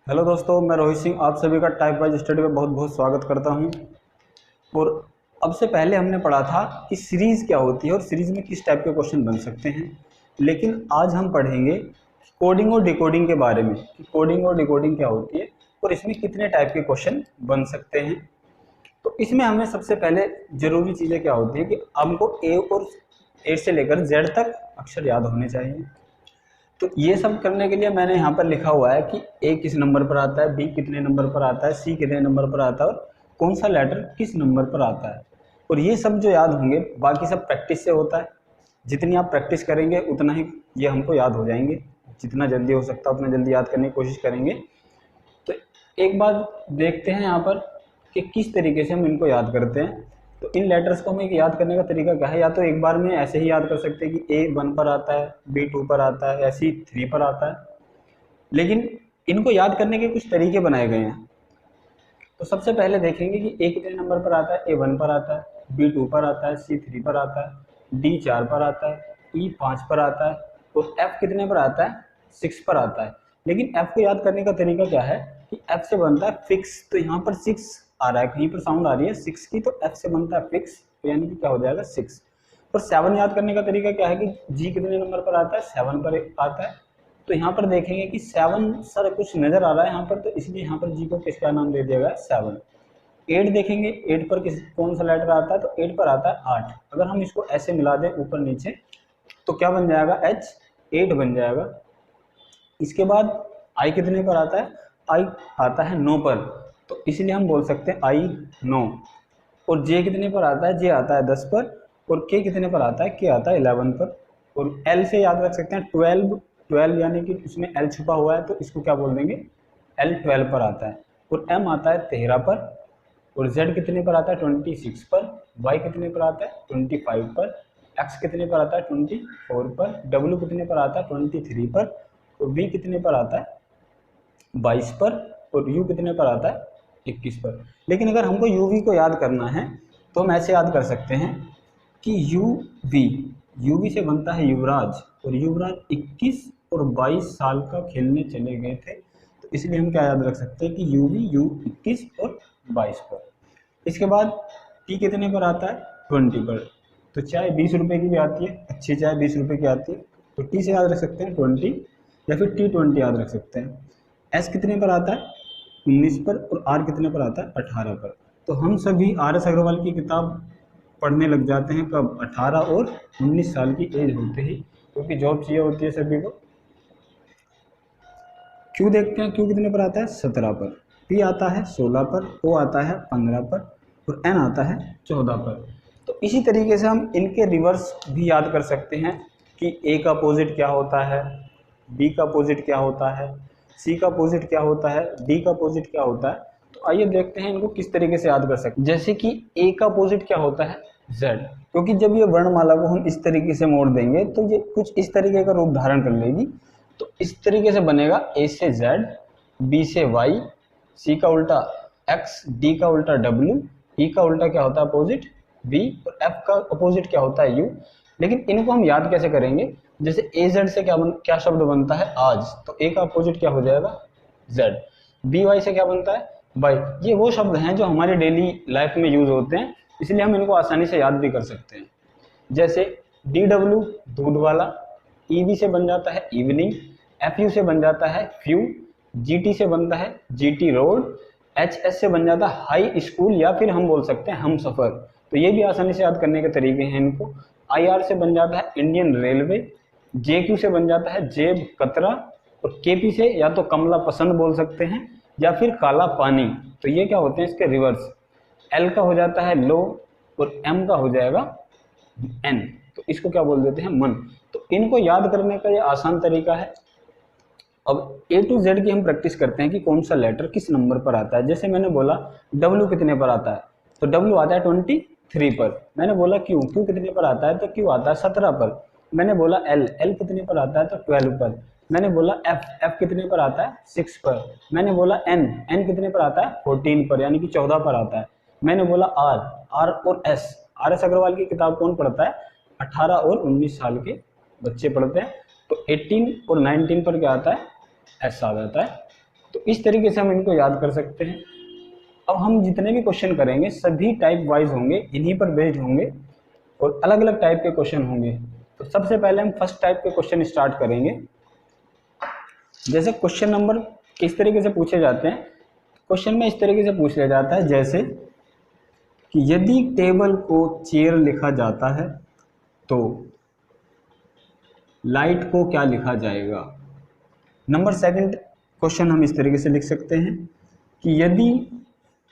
Hello दोस्तों, मैं रोहित सिंह आप सभी का टाइप वाइज स्टडी में बहुत बहुत स्वागत करता हूं। और अब से पहले हमने पढ़ा था कि सीरीज़ क्या होती है और सीरीज़ में किस टाइप के क्वेश्चन बन सकते हैं। लेकिन आज हम पढ़ेंगे कोडिंग और डिकोडिंग के बारे में कि कोडिंग और डिकोडिंग क्या होती है और इसमें कितने टाइप के क्वेश्चन बन सकते हैं। तो इसमें हमें सबसे पहले ज़रूरी चीज़ें क्या होती है कि हमको ए से लेकर जेड तक अक्षर याद होने चाहिए। तो ये सब करने के लिए मैंने यहाँ पर लिखा हुआ है कि ए किस नंबर पर आता है, बी कितने नंबर पर आता है, सी कितने नंबर पर आता है और कौन सा लेटर किस नंबर पर आता है। और ये सब जो याद होंगे बाकी सब प्रैक्टिस से होता है। जितनी आप प्रैक्टिस करेंगे उतना ही ये हमको याद हो जाएंगे। जितना जल्दी हो सकता है उतना जल्दी याद करने की कोशिश करेंगे। तो एक बात देखते हैं यहाँ पर कि किस तरीके से हम इनको याद करते हैं। तो इन लेटर्स को हमें याद करने का तरीका क्या है, या तो एक बार में ऐसे ही याद कर सकते हैं कि ए 1 पर आता है, बी 2 पर आता है, या सी 3 पर आता है। लेकिन इनको याद करने के कुछ तरीके बनाए गए हैं। तो सबसे पहले देखेंगे कि ए कितने नंबर पर आता है। ए 1 पर आता है, बी 2 पर आता है, सी 3 पर आता है, डी 4 पर आता है, ई 5 पर आता है और एफ कितने पर आता है, 6 पर आता है। लेकिन एफ को याद करने का तरीका क्या है कि एफ से बनता है फिक्स। तो यहाँ पर 6 आ रहा है, कहीं पर साउंड आ रही है 6 की, तो एफ से बनता है फिक्स, तो यानी कि क्या हो जाएगा 6। और 7 याद करने का तरीका क्या है कि जी कितने नंबर पर आता है, 7 पर आता है। तो यहाँ पर देखेंगे कि 7 सर कुछ नजर आ रहा है यहाँ पर, तो इसलिए यहाँ पर जी को किसका नाम दे दिया गया, 7। 8 देखेंगे, 8 पर कौन सा लेटर आता है, तो 8 पर आता है 8। अगर हम इसको ऐसे मिला दें ऊपर नीचे तो क्या बन जाएगा, एच 8 बन जाएगा। इसके बाद आई कितने पर आता है, आई आता है 9 पर, तो इसलिए हम बोल सकते हैं आई 9। और जे कितने पर आता है, जे आता है 10 पर। और के कितने पर आता है, के आता है 11 पर। और एल से याद रख सकते हैं 12, 12 यानी कि इसमें एल छुपा हुआ है, तो इसको क्या बोल देंगे, एल 12 पर आता है। और एम आता है 13 पर। और जेड कितने पर आता है, 26 पर। वाई कितने पर आता है, 25 पर। एक्स कितने पर आता है, 24 पर। डब्ल्यू कितने पर आता है, 23 पर। और वी कितने पर आता है, 22 पर। और यू कितने पर आता है, 21 पर। लेकिन अगर हमको यू वी को याद करना है तो हम ऐसे याद कर सकते हैं कि यू वी से बनता है युवराज। और युवराज 21 और 22 साल का खेलने चले गए थे, तो इसलिए हम क्या याद रख सकते हैं कि यू वी यू 21 और 22 पर। इसके बाद टी कितने पर आता है, 20 पर। तो चाय 20 रुपए की भी आती है, अच्छी चाय 20 रुपए की आती है, तो टी से याद रख सकते हैं 20, या फिर T20 याद रख सकते हैं। एस कितने पर आता है, 19 पर। और आर कितने पर आता है, 18 पर। तो हम सभी आर एस अग्रवाल की किताब पढ़ने लग जाते हैं कब, 18 और 19 साल की एज होते ही, क्योंकि जॉब चाहिए होती है सभी को। क्यू देखते हैं, क्यू कितने पर आता है, 17 पर। पी आता है 16 पर। ओ आता है 15 पर। और एन आता है 14 पर। तो इसी तरीके से हम इनके रिवर्स भी याद कर सकते हैं कि ए का अपोजिट क्या होता है, बी का अपोजिट क्या होता है, सी का अपोजिट क्या होता है, डी का अपोजिट क्या होता है। तो आइए देखते हैं इनको किस तरीके से याद कर सकते हैं। जैसे कि ए का अपोजिट क्या होता है, जेड। क्योंकि जब ये वर्णमाला को हम इस तरीके से मोड़ देंगे तो ये कुछ इस तरीके का रूप धारण कर लेगी। तो इस तरीके से बनेगा, ए से जेड, बी से वाई, सी का उल्टा एक्स, डी का उल्टा डब्ल्यू, ई का उल्टा क्या होता है अपोजिट, बी, और एफ का अपोजिट क्या होता है, यू। लेकिन इनको हम याद कैसे करेंगे, जैसे ए जेड से क्या शब्द बनता है, आज। तो ए का अपोजिट क्या हो जाएगा, जेड। बी वाई से क्या बनता है, वाई। ये वो शब्द हैं जो हमारे डेली लाइफ में यूज होते हैं, इसलिए हम इनको आसानी से याद भी कर सकते हैं। जैसे डी डब्ल्यू दूध वाला, ईवी से बन जाता है इवनिंग, एफ यू से बन जाता है फ्यू, जीटी से बनता है जीटी रोड, एच एस से बन जाता है हाई स्कूल, या फिर हम बोल सकते हैं हम सफर। तो ये भी आसानी से याद करने के तरीके हैं इनको। आई आर से बन जाता है इंडियन रेलवे, जे क्यू से बन जाता है जेब कतरा, और केपी से या तो कमला पसंद बोल सकते हैं या फिर काला पानी। तो ये क्या होते हैं इसके रिवर्स। एल का हो जाता है लो, और एम का हो जाएगा एन, तो इसको क्या बोल देते हैं, मन। तो इनको याद करने का ये आसान तरीका है। अब ए टू जेड की हम प्रैक्टिस करते हैं कि कौन सा लेटर किस नंबर पर आता है। जैसे मैंने बोला डब्ल्यू कितने पर आता है, तो डब्ल्यू आता है 23 पर। मैंने बोला क्यू, क्यू कितने पर आता है, तो क्यू आता है 17 पर। मैंने बोला एल, एल कितने पर आता है, तो 12 पर। मैंने बोला एफ, एफ कितने पर आता है, 6 पर। मैंने बोला एन, एन कितने पर आता है, 14 पर, यानी कि 14 पर आता है। मैंने बोला आर, आर और एस, आर एस अग्रवाल की किताब कौन पढ़ता है, 18 और 19 साल के बच्चे पढ़ते हैं। तो 18 और 19 पर क्या आता है, एस आ जाता है। तो इस तरीके से हम इनको याद कर सकते हैं। अब हम जितने भी क्वेश्चन करेंगे सभी टाइप वाइज होंगे, इन्हीं पर बेस्ड होंगे और अलग अलग टाइप के क्वेश्चन होंगे। तो सबसे पहले हम फर्स्ट टाइप के क्वेश्चन स्टार्ट करेंगे। जैसे क्वेश्चन नंबर किस तरीके से पूछे जाते हैं, क्वेश्चन में इस तरीके से पूछ लिया जाता है जैसे कि यदि टेबल को चेयर लिखा जाता है तो लाइट को क्या लिखा जाएगा। नंबर सेकंड क्वेश्चन हम इस तरीके से लिख सकते हैं कि यदि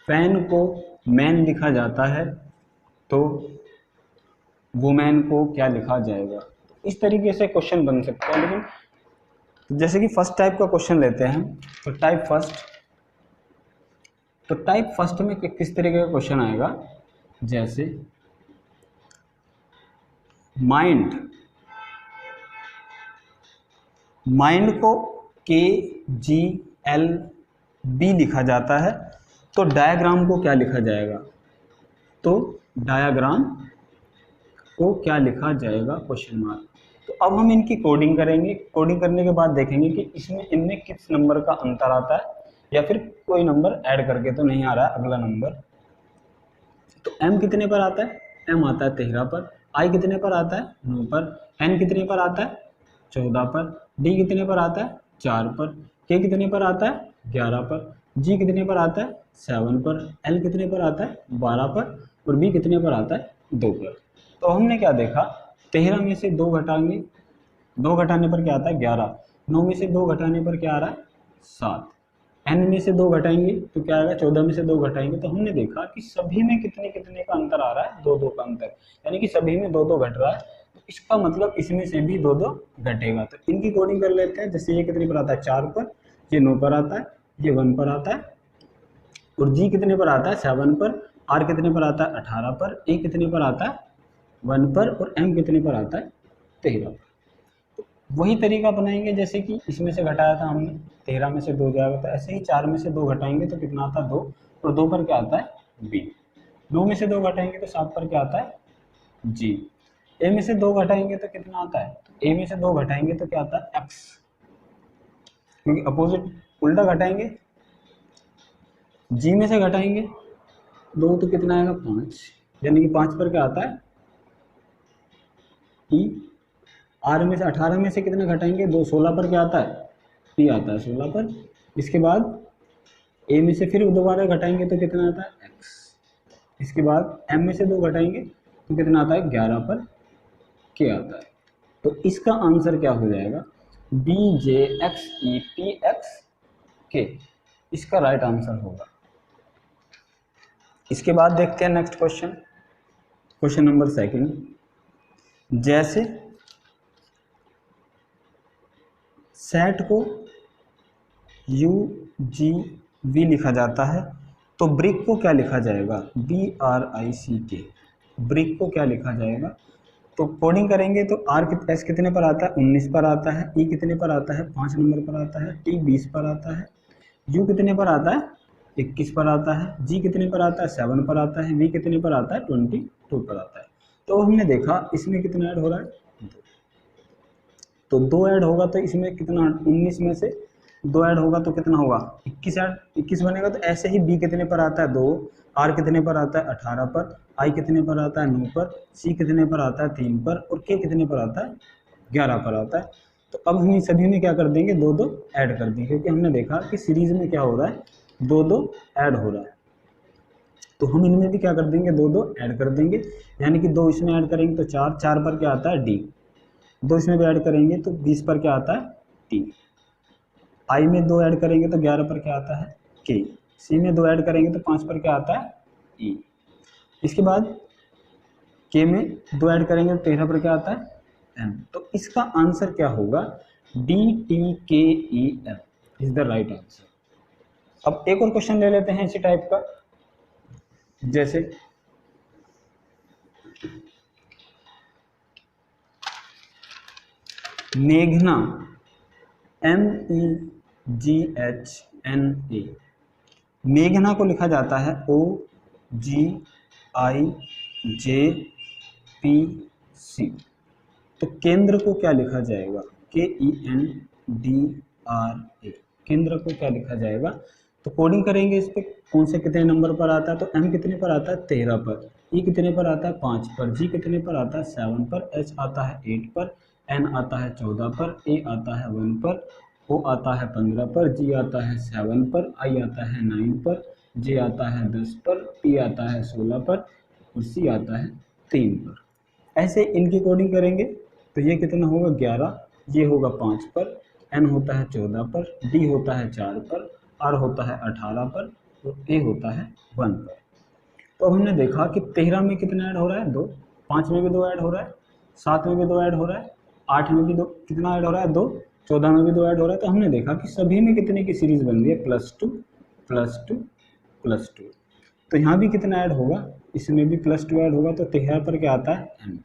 फैन को मैन लिखा जाता है तो वुमेन को क्या लिखा जाएगा। इस तरीके से क्वेश्चन बन सकते हैं। लेकिन जैसे कि फर्स्ट टाइप का क्वेश्चन लेते हैं, तो टाइप फर्स्ट में किस तरीके का क्वेश्चन आएगा, जैसे माइंड को KGLB लिखा जाता है तो डायग्राम को क्या लिखा जाएगा, तो डायग्राम को क्या लिखा जाएगा क्वेश्चन मार्क। तो अब हम इनकी कोडिंग करेंगे। कोडिंग करने के बाद देखेंगे कि इसमें इनमें किस नंबर का अंतर आता है या फिर कोई नंबर ऐड करके तो नहीं आ रहा है अगला नंबर। तो M कितने पर आता है, M आता है 13 पर, I कितने पर आता है 9 पर, N कितने पर आता है 14 पर, D कितने पर आता है 4 पर, K कितने पर आता है 11 पर, G कितने पर आता है 7 पर, L कितने पर आता है 12 पर और B कितने पर आता है 2 पर। तो हमने क्या देखा, 13 में से 2 घटाएंगे, 2 घटाने पर क्या आता है 11, 9 में से 2 घटाने पर क्या आ रहा है 7, N में से 2 घटाएंगे तो क्या आएगा 14 में से 2 घटाएंगे। तो हमने देखा कि सभी में कितने कितने का अंतर आ रहा है, 2 2 का अंतर, यानी कि सभी में 2 2 घट रहा है। तो इसका मतलब इसमें से भी 2 2 घटेगा। तो इनकी कोडिंग कर लेते हैं। जैसे ये कितने पर आता है 4 पर, ये 9 पर आता है, ये 1 पर आता है और G कितने पर आता है 7 पर, R कितने पर आता है 18 पर, A कितने पर आता है 1 पर और M कितने पर आता है 13 पर। वही तरीका अपनाएंगे जैसे कि इसमें से घटाया था हमने, 13 में से 2 जाएगा, तो ऐसे ही 4 में से 2 घटाएंगे तो कितना आता है 2 और 2 पर क्या आता है B, 9 में से 2 घटाएंगे तो 7 पर क्या आता है G, A में से 2 घटाएंगे तो कितना आता है, तो A में से 2 घटाएंगे तो क्या आता है X, क्योंकि अपोजिट उल्टा घटाएंगे। G में से घटाएंगे 2 तो कितना आएगा 5, यानी कि 5 पर क्या आता है E। R में से 18 में से कितना घटाएंगे 2, 16 पर क्या आता है P आता है 16 पर। इसके बाद A में से फिर दोबारा घटाएंगे तो कितना आता है X। इसके बाद M में से 2 घटाएंगे तो कितना आता है 11 पर K आता है। तो इसका आंसर क्या हो जाएगा DJXEPXK, इसका राइट आंसर होगा। इसके बाद देखते हैं next question, question number second. जैसे सेट को UGV लिखा जाता है तो ब्रिक को क्या लिखा जाएगा, BRICK, ब्रिक को क्या लिखा जाएगा। तो कोडिंग करेंगे तो S कितने पर आता है 19 पर आता है, E कितने पर आता है 5 नंबर पर आता है, T 20 पर आता है, U कितने पर आता है 21 पर आता है, G कितने पर आता है 7 पर आता है, V कितने पर आता है 22 पर आता है। तो हमने देखा इसमें कितना ऐड हो रहा है, तो 2 ऐड होगा तो इसमें कितना 19 में से 2 ऐड होगा तो कितना होगा 21 बनेगा। तो ऐसे ही B कितने पर आता है 2, R कितने पर आता है 18 पर, I कितने पर आता है 9 पर, C कितने पर आता है 3 पर और K कितने पर आता है 11 पर आता है। तो अब हम इन सभी में क्या कर देंगे 2 2 ऐड कर देंगे, क्योंकि हमने देखा कि सीरीज में क्या हो रहा है 2 2 ऐड हो रहा है। तो हम इनमें भी क्या कर देंगे 2 2 ऐड कर देंगे, यानी कि 2 इसमें ऐड करेंगे तो 4, 4 पर क्या आता है D, 2 इसमें भी ऐड करेंगे तो 20 पर क्या आता है T, I में 2 ऐड करेंगे तो 11 पर क्या आता है K, C में 2 ऐड करेंगे तो 5 पर क्या आता है E। इसके बाद K में 2 ऐड करेंगे तो 13 पर क्या आता है M। तो इसका आंसर क्या होगा DTKEM is the right answer. अब एक और क्वेश्चन ले लेते हैं इसी टाइप का। जैसे मेघना MEGHNA, मेघना को लिखा जाता है OGIJPC। तो केंद्र को क्या लिखा जाएगा KENDRA। केंद्र को क्या लिखा जाएगा, तो कोडिंग करेंगे इस पे कौन से कितने नंबर पर आता है, तो m कितने पर आता है 13 पर, e कितने पर आता है 5 पर, g कितने पर आता है 7 पर, h आता है 8 पर, n आता है 14 पर, a आता है 1 पर, o आता है 15 पर, g आता है 7 पर, i आता है 9 पर, j आता है 10 पर, p आता है 16 पर और c आता है 3 पर। ऐसे इनकी कोडिंग करेंगे तो ये कितना होगा 11, ये होगा 5 पर, n होता है 14 पर, d होता है 4 पर, r होता है 18 पर और a होता है 1 पर। तो अब हमने देखा कि 13 में कितना ऐड हो रहा है 2, 5 में भी 2 ऐड हो रहा है, 7 में भी 2 ऐड हो रहा है, 8 में भी 2 कितना ऐड हो रहा है 2, 14 में भी 2 ऐड हो रहा है। तो हमने देखा कि सभी में कितने की सीरीज बन रही है +2 +2 +2। तो यहाँ भी कितना ऐड होगा, इसमें भी +2 ऐड होगा, तो 13 पर क्या आता है n,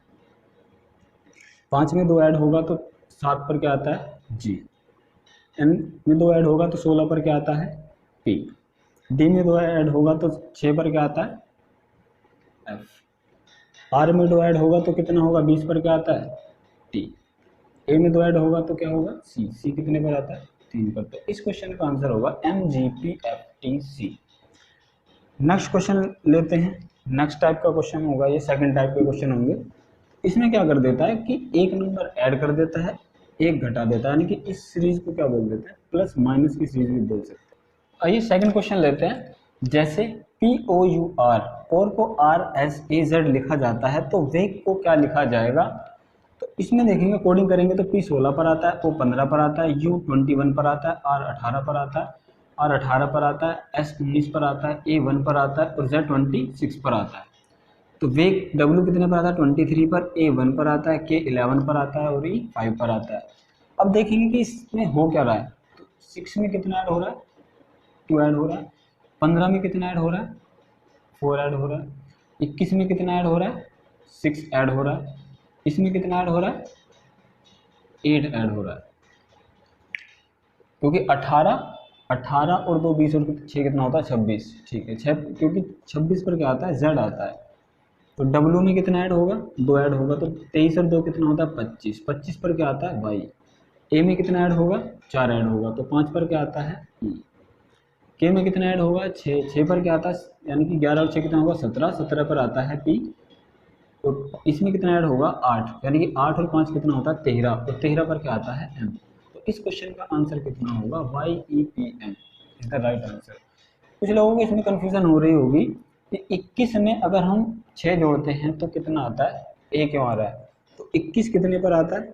5 में 2 ऐड होगा तो 7 पर क्या आता है g, n में 2 ऐड होगा तो 16 पर क्या आता है p, d में 2 ऐड होगा तो 6 पर क्या आता है f, r में 2 ऐड होगा तो कितना होगा 20 पर क्या आता है t, a में 2 ऐड होगा तो क्या होगा c कितने पर आता है 3 पर। तो इस क्वेश्चन का आंसर होगा MGPFTC। नेक्स्ट क्वेश्चन लेते हैं। नेक्स्ट टाइप का क्वेश्चन होगा, ये सेकंड टाइप के क्वेश्चन होंगे। इसमें क्या कर देता है कि एक नंबर ऐड कर देता है, एक घटा देता है, यानी कि इस सीरीज को क्या बोल देता है प्लस माइनस की सीरीज भी बोल सकते हैं। आइए सेकंड क्वेश्चन लेते हैं। जैसे POUR पोर को RSAZ लिखा जाता है तो वेग को क्या लिखा जाएगा, तो इसमें देखेंगे कोडिंग करेंगे तो P 16 पर आता है, O 15 पर आता है, U 21 पर आता है, R 18 पर आता है, R 18 पर आता है, S 19 पर आता है, A 1 पर आता है और Z 26 पर आता है। तो वेग W कितने पर आता है 23 पर, A 1 पर आता है, K 11 पर आता है और E 5 पर आता है। अब देखेंगे कि इसमें हो क्या रहा है, तो 6 में कितना ऐड हो रहा है 2 ऐड हो रहा है, 15 में कितना ऐड हो रहा है 4 ऐड हो रहा है, 21 में कितना ऐड हो रहा है 6 ऐड हो रहा है, इसमें कितना ऐड हो रहा है 8 ऐड हो रहा है, क्योंकि 18 और 2 20 और 6 कितना होता है 26, ठीक है 6, क्योंकि 26 पर क्या आता है Z आता है। तो W में कितना ऐड होगा 2 ऐड होगा, तो 23 और 2 कितना होता है 25, 25 पर क्या आता है Y। A में कितना ऐड होगा 4 ऐड होगा, तो 5 पर क्या आता है E। K में कितना ऐड होगा 6 पर क्या आता है, यानी कि 11 और 6 कितना होगा 17, 17 पर आता है P। और इसमें कितना ऐड होगा 8, यानी कि 8 और 5 कितना होता है 13, और 13 पर क्या आता है M। तो इस क्वेश्चन का आंसर कितना होगा YEPM is the right answer. कुछ लोगों को इसमें कंफ्यूजन हो रही होगी कि 21 में अगर हम 6 जोड़ते हैं तो कितना आता है, A क्यों आ रहा है, तो 21 कितने पर आता है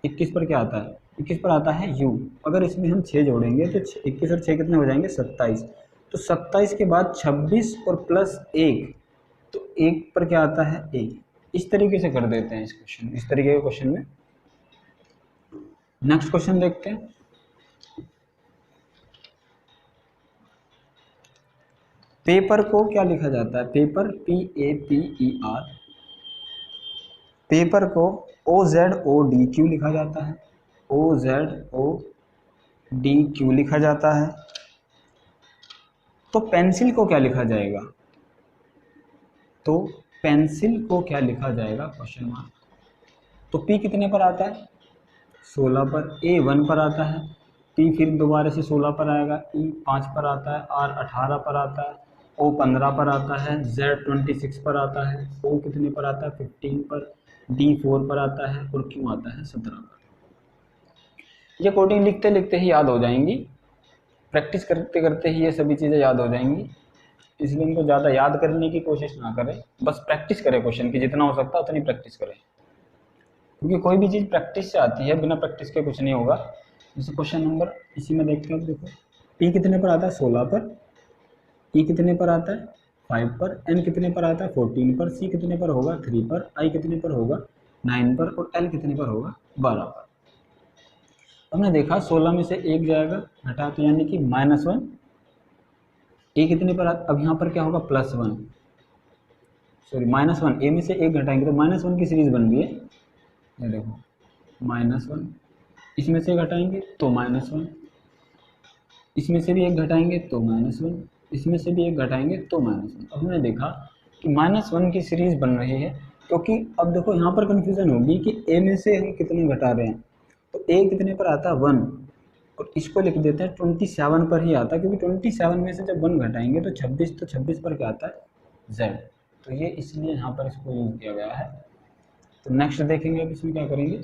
21 पर क्या आता है 21 पर आता है U। अगर इसमें हम 6 जोड़ेंगे तो 21 और 6 कितने हो जाएंगे 27, तो 27 के बाद 26 और प्लस 1, तो 1 पर क्या आता है A। इस तरीके से कर देते हैं इस क्वेश्चन, इस तरीके के क्वेश्चन में। नेक्स्ट क्वेश्चन देखते हैं। पेपर को क्या लिखा जाता है, पेपर PAPER, पेपर को OZODQ लिखा जाता है, OZODQ लिखा जाता है। तो पेंसिल को क्या लिखा जाएगा, तो पेंसिल को क्या लिखा जाएगा क्वेश्चन मार्क। तो P कितने पर आता है 16 पर, A 1 पर आता है, P फिर दोबारा से 16 पर आएगा, E 5 पर आता है, R 18 पर आता है, O 15 पर आता है, Z 26 पर आता है, O कितने पर आता है 15 पर, D 4 पर आता है और Q आता है 17 पर। ये कोडिंग लिखते लिखते ही याद हो जाएंगी, प्रैक्टिस करते करते ही ये सभी चीज़ें याद हो जाएंगी, इसलिए इनको ज़्यादा याद करने की कोशिश ना करें, बस प्रैक्टिस करें क्वेश्चन की, जितना हो सकता है उतनी प्रैक्टिस करें, क्योंकि कोई भी चीज़ प्रैक्टिस से आती है, बिना प्रैक्टिस के कुछ नहीं होगा। जैसे क्वेश्चन नंबर इसी में देखते हैं, देखो P कितने पर आता है 16 पर, E कितने पर आता है 5 पर, N कितने पर आता है 14 पर, C कितने पर होगा 3 पर, I कितने पर होगा 9 पर और L कितने पर होगा 12 पर। हमने देखा 16 में से 1 जाएगा घटा, तो यानी कि -1, A कितने पर आता, अब यहाँ पर क्या होगा +1, सॉरी -1, A में से 1 घटाएंगे तो -1 की सीरीज बन गई है, ये देखो -1, इसमें से घटाएंगे तो -1, इसमें से भी 1 घटाएंगे तो -1, इसमें से भी 1 घटाएंगे तो -1। अब हमने देखा कि -1 की सीरीज बन रही है, क्योंकि अब देखो यहाँ पर कंफ्यूजन होगी कि A में से हम कितने घटा रहे हैं, तो A कितने पर आता है 1 और इसको लिख देते हैं 27 पर ही आता है, क्योंकि 27 में से जब 1 घटाएंगे तो 26, तो 26 पर क्या आता है z, तो ये इसलिए यहाँ पर इसको यूज किया गया है। तो नेक्स्ट देखेंगे अब इसमें क्या करेंगे,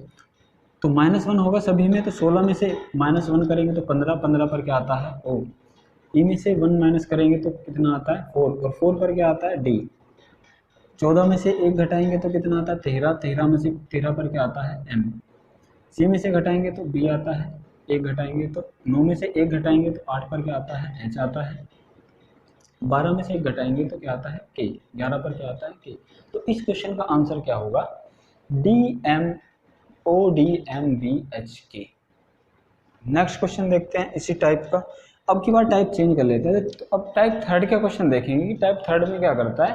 तो -1 होगा सभी में, तो 16 में से -1 करेंगे तो 15, 15 पर क्या आता है o, e में से 1 माइनस करेंगे तो कितना आता है 4, और 4 पर क्या आता है d, 14 में से 1 घटाएंगे तो कितना आता है 13, 13 में से 13 पर क्या आता है m, c में से घटाएंगे तो b आता है, 1 घटाएंगे तो 9 में से 1 घटाएंगे तो 8 पर क्या आता है h आता है, 12 में से 1 घटाएंगे तो क्या आता है k, 11 पर क्या आता है k। तो इस क्वेश्चन का आंसर क्या होगा DMODMVHK। नेक्स्ट क्वेश्चन देखते हैं इसी टाइप का। अब की बार टाइप चेंज कर लेते हैं, तो अब टाइप थर्ड का क्वेश्चन देखेंगे कि टाइप थर्ड में क्या करता है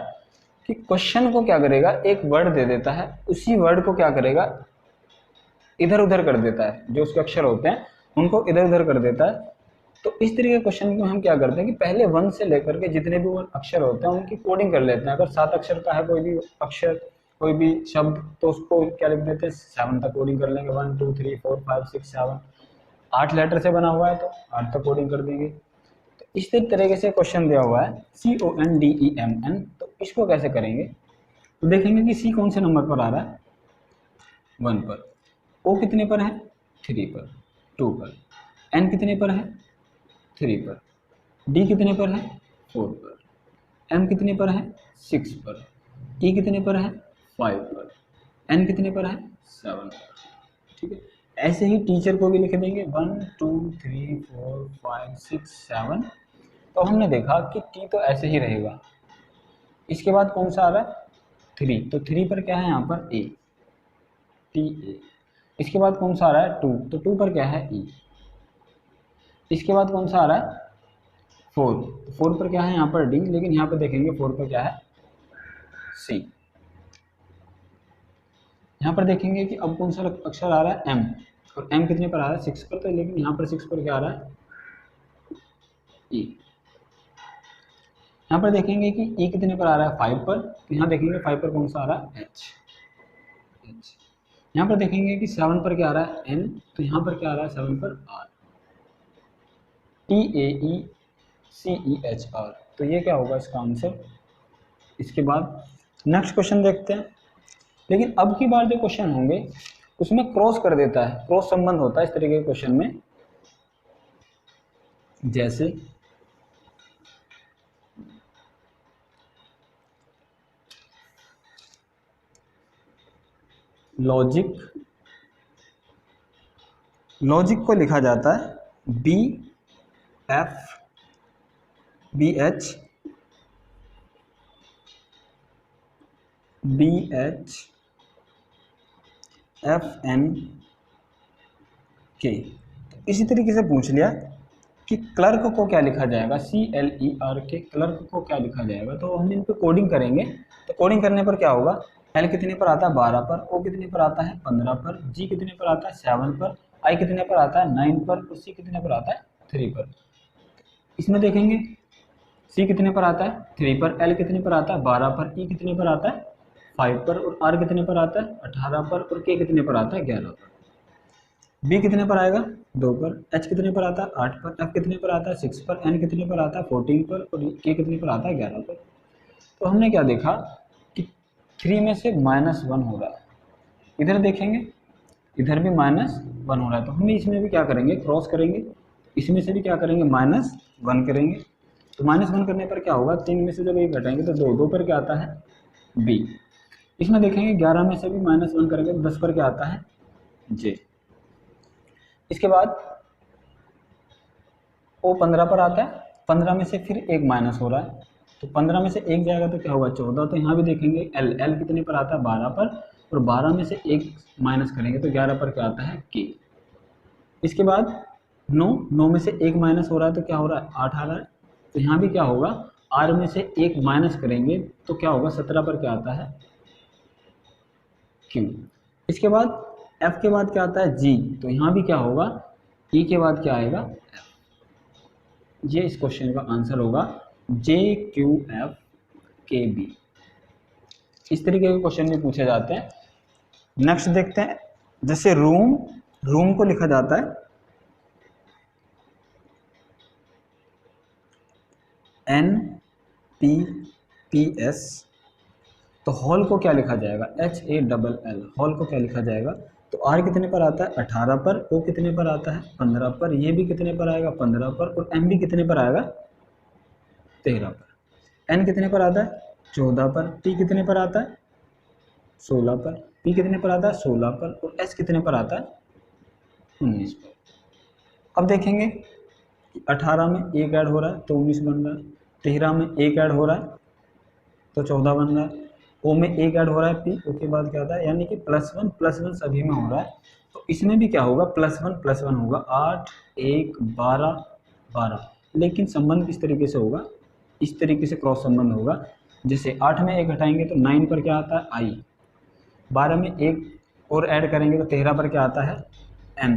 कि क्वेश्चन को क्या करेगा, एक वर्ड दे देता है, उसी वर्ड को क्या करेगा इधर उधर कर देता है, जो उसके अक्षर होते हैं उनको इधर उधर कर देता है। तो इस तरीके के क्वेश्चन में हम क्या करते हैं कि पहले 1 से लेकर के जितने भी वो अक्षर होते हैं उनकी कोडिंग कर लेते हैं। अगर 7 अक्षर का है कोई भी अक्षर, कोई भी शब्द, तो उसको क्या लिख देते हैं 7 तक कोडिंग कर लेंगे, 1 2 3 4 5 6 7, 8 लेटर से बना हुआ है तो 8 तक कोडिंग कर देंगे। तो इस तरीके से क्वेश्चन दिया हुआ है CONDEMN, तो इसको कैसे करेंगे, तो देखेंगे कि C कौन से नंबर पर आ रहा है 1 पर, O कितने पर है 3 पर, 2 पर, N कितने पर है 3 पर, D कितने पर है 4 पर, M कितने पर है 6 पर, E कितने पर है 5 पर, N कितने पर है 7 पर। ठीक है, ऐसे ही टीचर को भी लिख देंगे 1 2 3 4 5 6 7। तो हमने देखा कि T तो ऐसे ही रहेगा, इसके बाद कौन सा आ रहा है 3, तो 3 पर क्या है यहाँ पर A, TA। इसके बाद कौन सा आ रहा है 2, तो 2 पर क्या है E। इसके बाद कौन सा आ रहा है 4, तो 4 पर क्या है यहाँ पर D, लेकिन यहाँ पर देखेंगे 4 पर क्या है C। यहाँ पर देखेंगे कि अब कौन सा अक्षर आ रहा है M, और M कितने पर आ रहा है 6 पर, तो लेकिन यहाँ पर 6 पर क्या आ रहा है E। यहाँ पर देखेंगे कि E कितने पर आ रहा है 5 पर, तो यहाँ देखेंगे 5 पर कौन सा आ रहा है H। यहाँ पर देखेंगे कि 7 पर क्या आ रहा है N, तो यहाँ पर क्या आ रहा है 7 पर R, TAECHR। तो ये क्या होगा इसका आंसर। इसके बाद नेक्स्ट क्वेश्चन देखते हैं, लेकिन अब की बार जो क्वेश्चन होंगे उसमें क्रॉस कर देता है, क्रॉस संबंध होता है इस तरीके के क्वेश्चन में, जैसे लॉजिक, लॉजिक को लिखा जाता है BFBH BHFNK। इसी तरीके से पूछ लिया कि क्लर्क को क्या लिखा जाएगा, CLERK, क्लर्क को क्या लिखा जाएगा। तो हम इन पे कोडिंग करेंगे, तो कोडिंग करने पर क्या होगा, L कितने पर आता है 12 पर, O कितने पर आता है 15 पर, G कितने पर आता है 7 पर, I कितने पर आता है 9 पर, और C कितने पर आता है 3 पर। इसमें देखेंगे C कितने पर आता है 3 पर, L कितने पर आता है 12 पर, E कितने पर आता है 5 पर, और R कितने पर आता है 18 पर, और K कितने पर आता है 11 पर। B कितने पर आएगा 2 पर, H कितने पर आता है 8 पर, F कितने पर आता है 6 पर, N कितने पर आता है 14 पर, और K कितने पर आता है 11 पर। तो हमने क्या देखा कि 3 में से -1 हो रहा है, इधर देखेंगे इधर भी -1 हो रहा है, तो हम इसमें भी क्या करेंगे क्रॉस करेंगे, इसमें से भी क्या करेंगे -1 करेंगे। तो -1 करने पर क्या होगा, 3 में से जब 1 घटाएंगे तो 2 पर क्या आता है B। इसमें देखेंगे 11 में से भी -1 करेंगे तो 10 पर क्या आता है J। इसके बाद O 15 पर आता है, 15 में से फिर 1 माइनस हो रहा है, तो 15 में से 1 जाएगा तो क्या होगा 14। तो यहाँ भी देखेंगे L कितने पर आता है 12 पर, और 12 में से 1 माइनस करेंगे तो 11 पर क्या आता है K। इसके बाद 9 में से 1 माइनस हो रहा है तो क्या हो रहा है 8 आ रहा है, तो यहाँ भी क्या होगा R में से 1 माइनस करेंगे तो क्या होगा 17 पर क्या आता है Q। इसके बाद F के बाद क्या आता है G, तो यहाँ भी क्या होगा E के बाद क्या आएगा F। ये इस क्वेश्चन का आंसर होगा JQFKB। इस तरीके के क्वेश्चन भी पूछे जाते हैं। नेक्स्ट देखते हैं, जैसे रूम को लिखा जाता है NPPS, तो हॉल को क्या लिखा जाएगा, HALL, हॉल को क्या लिखा जाएगा, तो R कितने पर आता है 18 पर, O कितने पर आता है 15 पर, ये भी कितने पर आएगा 15 पर, और M भी कितने पर आएगा 13 पर। N कितने पर आता है 14 पर, T कितने पर आता है 16 पर, P कितने पर आता है 16 पर, और S कितने पर आता है 19 पर। अब देखेंगे कि 18 में 1 ऐड हो रहा है तो 19 बन रहा है, 13 में 1 ऐड हो रहा है तो 14 बन रहा है, O में 1 ऐड हो रहा है P, O के बाद क्या आता है, यानी कि +1 सभी में हो रहा है, तो इसमें भी क्या होगा +1 होगा, 8 1 12 12, लेकिन संबंध किस तरीके से होगा, इस तरीके से क्रॉस संबंध होगा, जैसे 8 में 1 हटाएंगे तो 9 पर क्या आता है I, 12 में 1 और ऐड करेंगे तो 13 पर क्या आता है M,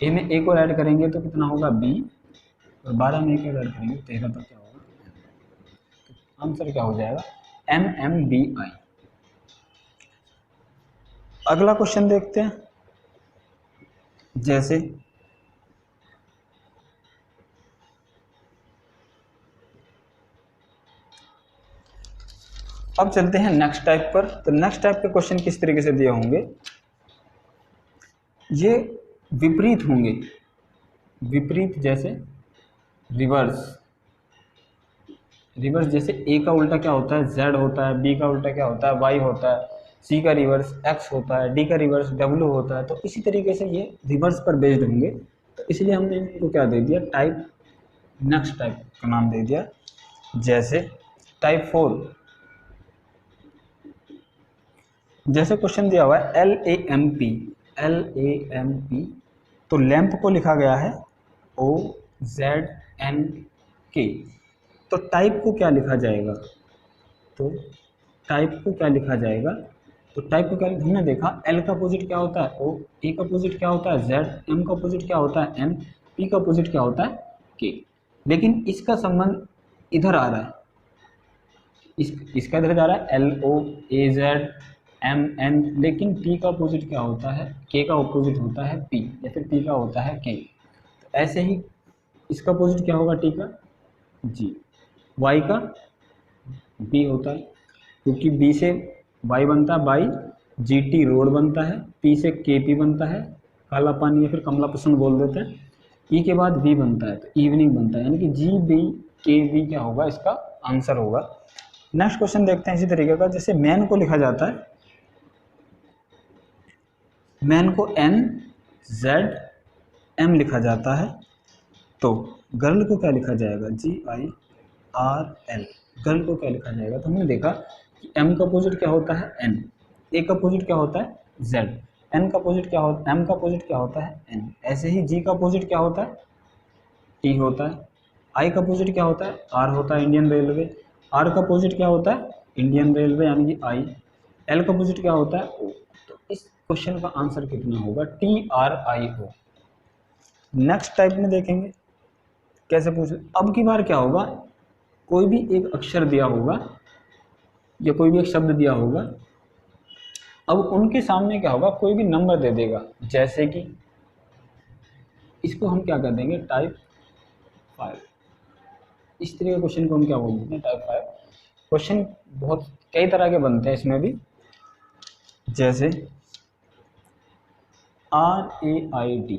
A में 1 और ऐड करेंगे तो कितना होगा B, और 12 में 1 और ऐड करेंगे तो 13 पर क्या होगा, तो आंसर क्या हो जाएगा MMBI। अगला क्वेश्चन देखते हैं, जैसे अब चलते हैं नेक्स्ट टाइप पर। तो नेक्स्ट टाइप के क्वेश्चन किस तरीके से दिए होंगे, ये विपरीत होंगे, विपरीत जैसे रिवर्स, रिवर्स जैसे A का उल्टा क्या होता है Z होता है, B का उल्टा क्या होता है Y होता है, C का रिवर्स X होता है, D का रिवर्स W होता है, तो इसी तरीके से ये रिवर्स पर बेस्ड होंगे, तो इसलिए हमने इनको क्या दे दिया टाइप, नेक्स्ट टाइप का नाम दे दिया। जैसे टाइप 4, जैसे क्वेश्चन दिया हुआ है LAMP, LAMP, तो लैंप को लिखा गया है OZNK, तो टाइप को क्या लिखा जाएगा, तो टाइप को क्या लिखा जाएगा, तो टाइप को क्या, हमने देखा L का अपोजिट क्या होता है O, A का अपोजिट क्या होता है Z, M का अपोजिट क्या होता है N, P का अपोजिट क्या होता है K, लेकिन इसका संबंध इधर आ रहा है, इसका इधर जा रहा है LOAZMN, लेकिन T का अपोजिट क्या होता है, K का अपोजिट होता है P, या फिर P का होता है K, तो ऐसे ही इसका अपोजिट क्या होगा T का G, Y का B होता है, क्योंकि B से Y बनता है बाई, GT रोड बनता है, P से KP बनता है काला पानी या फिर कमला पसंद बोल देते हैं, E के बाद V बनता है तो इवनिंग बनता है, यानी कि GBKV क्या होगा, इसका आंसर होगा। नेक्स्ट क्वेश्चन देखते हैं इसी तरीके का, जैसे मैन को लिखा जाता है, मैन को NZM लिखा जाता है, तो गर्ल को क्या लिखा जाएगा GIRL, गर्ल को क्या लिखा जाएगा, तो हमने देखा कि M का अपोजिट क्या होता है N, A का अपोजिट क्या होता है Z, N का अपोजिट क्या होता है, M का अपोजिट क्या होता है N, ऐसे ही G का अपोजिट क्या होता है T होता है, I का अपोजिट क्या होता है R होता है, इंडियन रेलवे, R का अपोजिट क्या होता है इंडियन रेलवे यानी कि I, L का अपोजिट क्या होता है O, तो इस क्वेश्चन का आंसर कितना होगा TRIO। नेक्स्ट टाइप में देखेंगे कैसे पूछ, अब की बार क्या होगा, कोई भी एक अक्षर दिया होगा या कोई भी एक शब्द दिया होगा, अब उनके सामने क्या होगा कोई भी नंबर दे देगा, जैसे कि इसको हम क्या कर देंगे टाइप 5, इस तरह के क्वेश्चन को हम क्या बोलते हैं टाइप 5। क्वेश्चन बहुत कई तरह के बनते हैं इसमें भी, जैसे RAID,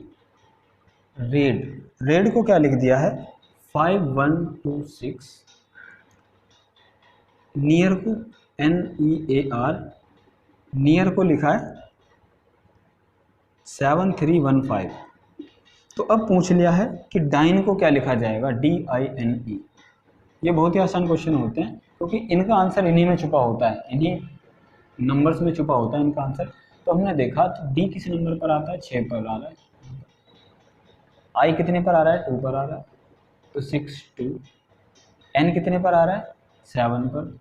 रेड, रेड को क्या लिख दिया है 5126, नियर को NEAR, नियर को लिखा है 7315, तो अब पूछ लिया है कि डाइन को क्या लिखा जाएगा DINE, ये बहुत ही आसान क्वेश्चन होते हैं क्योंकि इनका आंसर इन्हीं में छुपा होता है, इन्हीं नंबर्स में छुपा होता है इनका आंसर। तो हमने देखा तो D किस नंबर पर आता है 6 पर आ रहा है, I कितने पर आ रहा है 2 पर आ रहा है तो 6 2, N कितने पर आ रहा है 7 पर,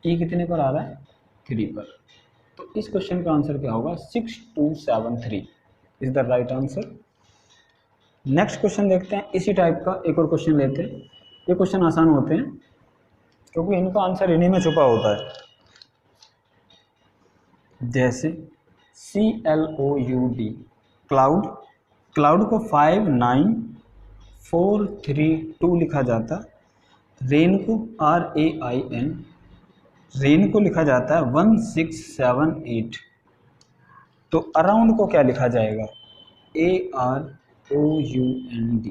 T कितने पर आ रहा है 3 पर, तो इस क्वेश्चन का आंसर क्या होगा 6273 is the right answer. Next question देखते हैं, इसी टाइप का एक और क्वेश्चन लेते हैं, ये क्वेश्चन आसान होते हैं क्योंकि इनका आंसर इन्हीं में छुपा होता है। जैसे CLOUD, क्लाउड, क्लाउड को 59432 लिखा जाता, रेन को RAIN, रेन को लिखा जाता है 1678। तो अराउंड को क्या लिखा जाएगा? AROUND,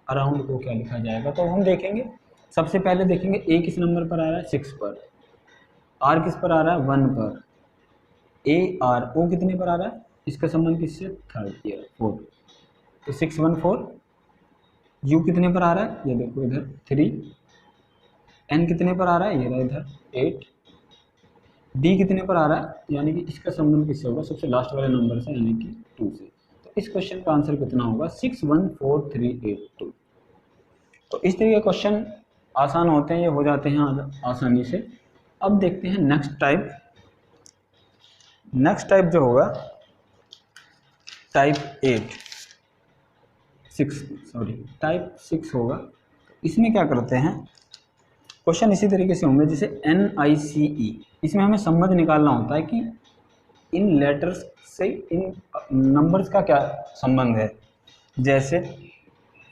अराउंड को क्या लिखा जाएगा? तो हम देखेंगे, सबसे पहले देखेंगे ए किस नंबर पर आ रहा है? 6 पर। आर किस पर आ रहा है? 1 पर। ARO कितने पर आ रहा है? इसका संबंध किससे? Third year 4। तो 614। यू कितने पर आ रहा है? ये देखो इधर 3। एन कितने पर आ रहा है? ये रहा इधर 8। डी कितने पर आ रहा है? यानी कि इसका संबंध किससे होगा? सबसे लास्ट वाले नंबर से, यानी कि 2 से। तो इस क्वेश्चन का आंसर कितना होगा? 614382। तो इस तरीके के क्वेश्चन आसान होते हैं, ये हो जाते हैं आसानी से। अब देखते हैं नेक्स्ट टाइप। नेक्स्ट टाइप जो होगा टाइप टाइप 6 होगा। इसमें क्या करते हैं? क्वेश्चन इसी तरीके से होंगे जैसे NICE। इसमें हमें संबंध निकालना होता है कि इन लेटर्स से इन नंबर्स का क्या संबंध है। जैसे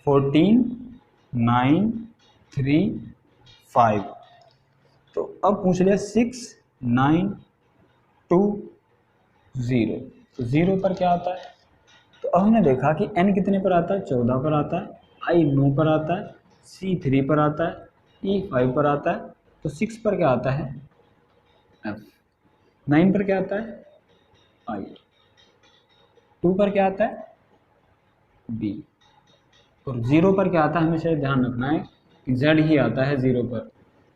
14, 9, 3, 5। तो अब पूछ लिया 6, 9, 2, 0। तो 0 पर क्या आता है? तो अब हमने देखा कि n कितने पर आता है? 14 पर आता है। I 9 पर आता है। C 3 पर आता है। E 5 पर आता है। तो 6 पर क्या आता है? F। 9 पर क्या आता है? I। 2 पर क्या आता है? B। और 0 पर क्या आता है? हमेशा ध्यान रखना है कि Z ही आता है 0 पर,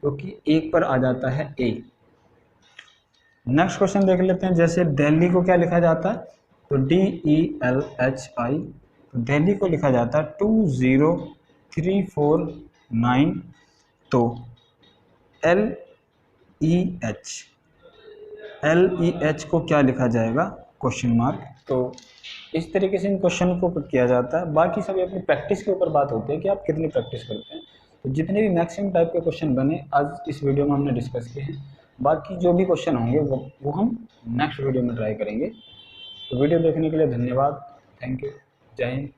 क्योंकि 1 पर आ जाता है A। नेक्स्ट क्वेश्चन देख लेते हैं। जैसे दिल्ली को क्या लिखा जाता है? तो DELHI। तो दिल्ली को लिखा जाता है 20349। तो LEH को क्या लिखा जाएगा? Question mark. तो इस तरीके से इन क्वेश्चन को पुट किया जाता है। बाकी सभी अपनी प्रैक्टिस के ऊपर बात होती है कि आप कितनी प्रैक्टिस करते हैं। तो जितने भी मैक्सिमम टाइप के क्वेश्चन बने आज इस वीडियो में हमने डिस्कस किए हैं। बाकी जो भी क्वेश्चन होंगे वो हम नेक्स्ट वीडियो में ट्राई करेंगे। तो वीडियो देखने के लिए धन्यवाद। Thank you. जय हिंद।